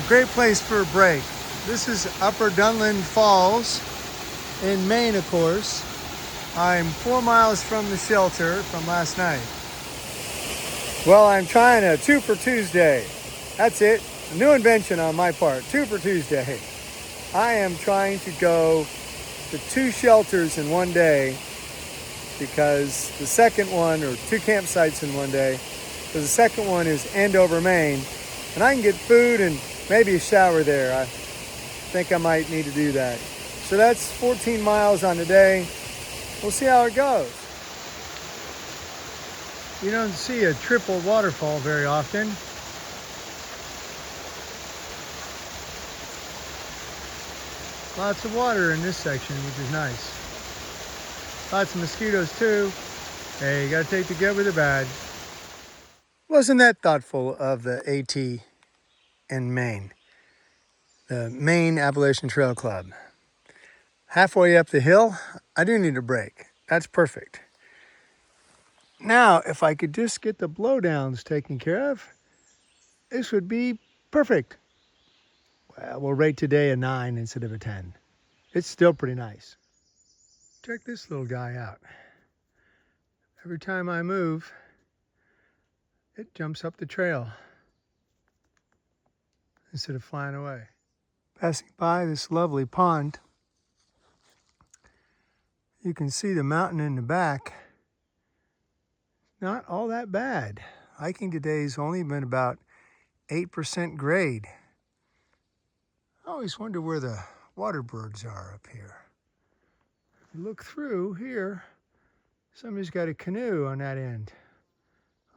Great place for a break. This is Upper Dunland Falls in Maine, of course. I'm 4 miles from the shelter from last night. Well, I'm trying a 2 for Tuesday. That's it. A new invention on my part. 2 for Tuesday. I am trying to go to 2 shelters in one day because the second one, or 2 campsites in one day, because the second one is Andover, Maine, and I can get food and maybe a shower there. I think I might need to do that. So that's 14 miles on the day. We'll see how it goes. You don't see a triple waterfall very often. Lots of water in this section, which is nice. Lots of mosquitoes too. Hey, you gotta take the good with the bad. Wasn't that thoughtful of the AT in Maine? The Maine Appalachian Trail Club. Halfway up the hill, I do need a break. That's perfect. Now, if I could just get the blowdowns taken care of, this would be perfect. Well, we'll rate today a 9 instead of a 10. It's still pretty nice. Check this little guy out. Every time I move, it jumps up the trail instead of flying away. Passing by this lovely pond, you can see the mountain in the back. Not all that bad. Hiking today's only been about 8% grade. I always wonder where the water birds are up here. Look through here, somebody's got a canoe on that end.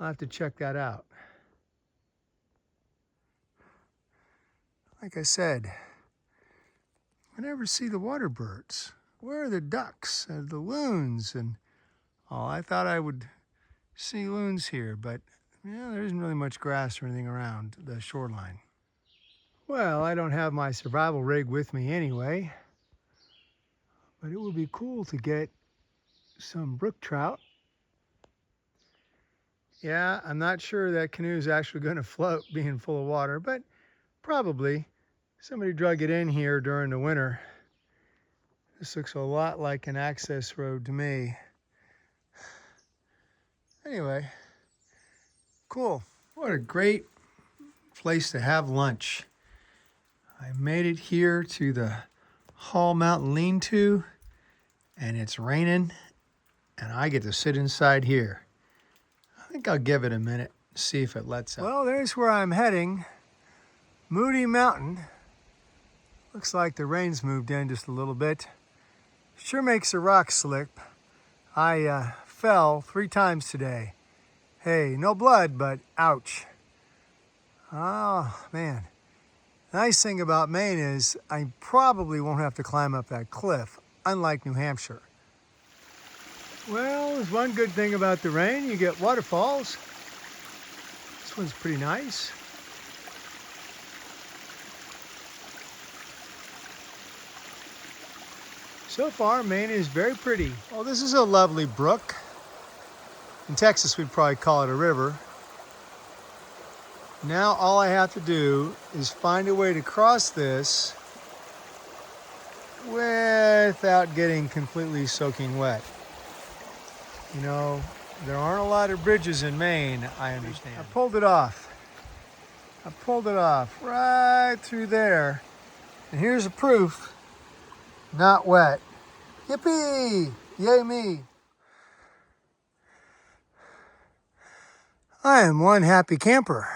I'll have to check that out. Like I said, I never see the water birds. Where are the ducks and the loons and all? I thought I would see loons here, but yeah, there isn't really much grass or anything around the shoreline. Well, I don't have my survival rig with me anyway, but it would be cool to get some brook trout. Yeah, I'm not sure that canoe is actually going to float being full of water, but probably. Somebody drug it in here during the winter. This looks a lot like an access road to me. Anyway, cool. What a great place to have lunch. I made it here to the Hall Mountain lean-to, and it's raining, and I get to sit inside here. I think I'll give it a minute, see if it lets up. Well, there's where I'm heading. Moody Mountain. Looks like the rain's moved in just a little bit. Sure makes the rocks slip. I fell 3 times today. Hey, no blood, but ouch. Oh, man. Nice thing about Maine is I probably won't have to climb up that cliff, unlike New Hampshire. Well, there's one good thing about the rain. You get waterfalls. This one's pretty nice. So far, Maine is very pretty. Well, this is a lovely brook. In Texas, we'd probably call it a river. Now all I have to do is find a way to cross this without getting completely soaking wet. You know, there aren't a lot of bridges in Maine, I understand. I pulled it off. I pulled it off right through there. And here's the proof, not wet. Yippee! Yay me! I am one happy camper.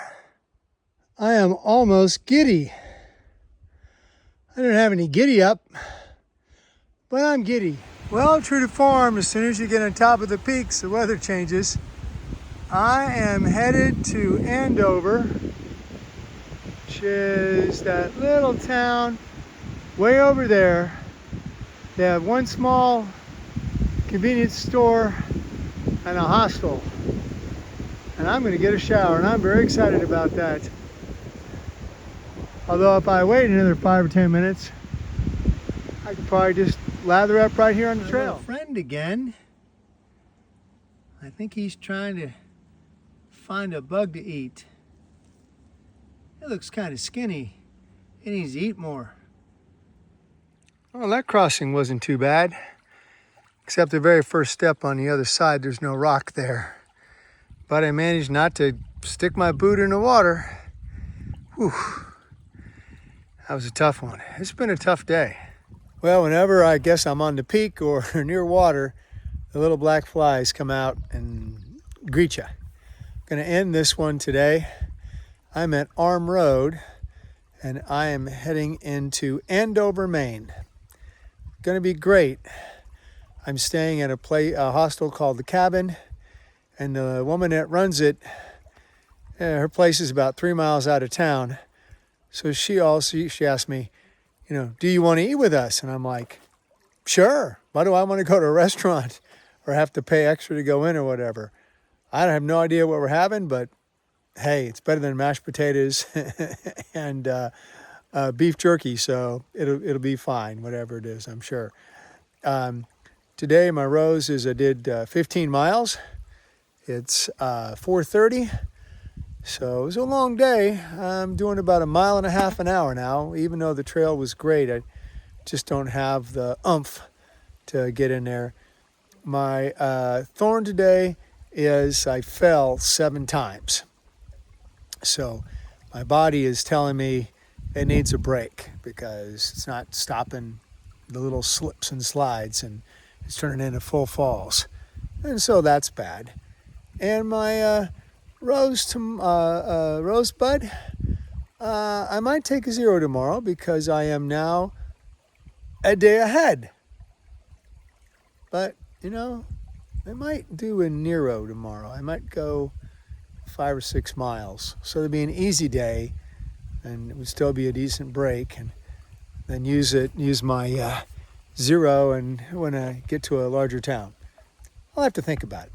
I am almost giddy. I don't have any giddy up, but I'm giddy. Well, true to form, as soon as you get on top of the peaks, the weather changes. I am headed to Andover, which is that little town way over there. They have one small convenience store and a hostel. And I'm gonna get a shower, and I'm very excited about that. Although if I wait another 5 or 10 minutes, I could probably just lather up right here on the trail. Friend again. I think he's trying to find a bug to eat. It looks kind of skinny. It needs to eat more. Well, that crossing wasn't too bad, except the very first step on the other side, there's no rock there. But I managed not to stick my boot in the water. Whew. That was a tough one. It's been a tough day. Well, whenever I guess I'm on the peak or near water, the little black flies come out and greet you. Going to end this one today. I'm at Arm Road, and I am heading into Andover, Maine. Going to be great. I'm staying at a hostel called The Cabin, and the woman that runs it, her place is about 3 miles out of town. So she asked me, do you want to eat with us? And I'm like, sure. Why do I want to go to a restaurant or have to pay extra to go in or whatever? I have no idea what we're having, but hey, it's better than mashed potatoes and beef jerky, so it'll be fine, whatever it is, I'm sure. Today my rows is I did 15 miles. It's 4:30, so it was a long day. I'm doing about 1.5 miles an hour now, even though the trail was great. I just don't have the oomph to get in there. My thorn today is I fell 7 times. So my body is telling me it needs a break because it's not stopping the little slips and slides, and it's turning into full falls. And so that's bad. And my rosebud, I might take a 0 tomorrow because I am now a day ahead. But, I might do a Nero tomorrow. I might go 5 or 6 miles. So it'll be an easy day, and it would still be a decent break, and then use my 0 and when I get to a larger town. I'll have to think about it.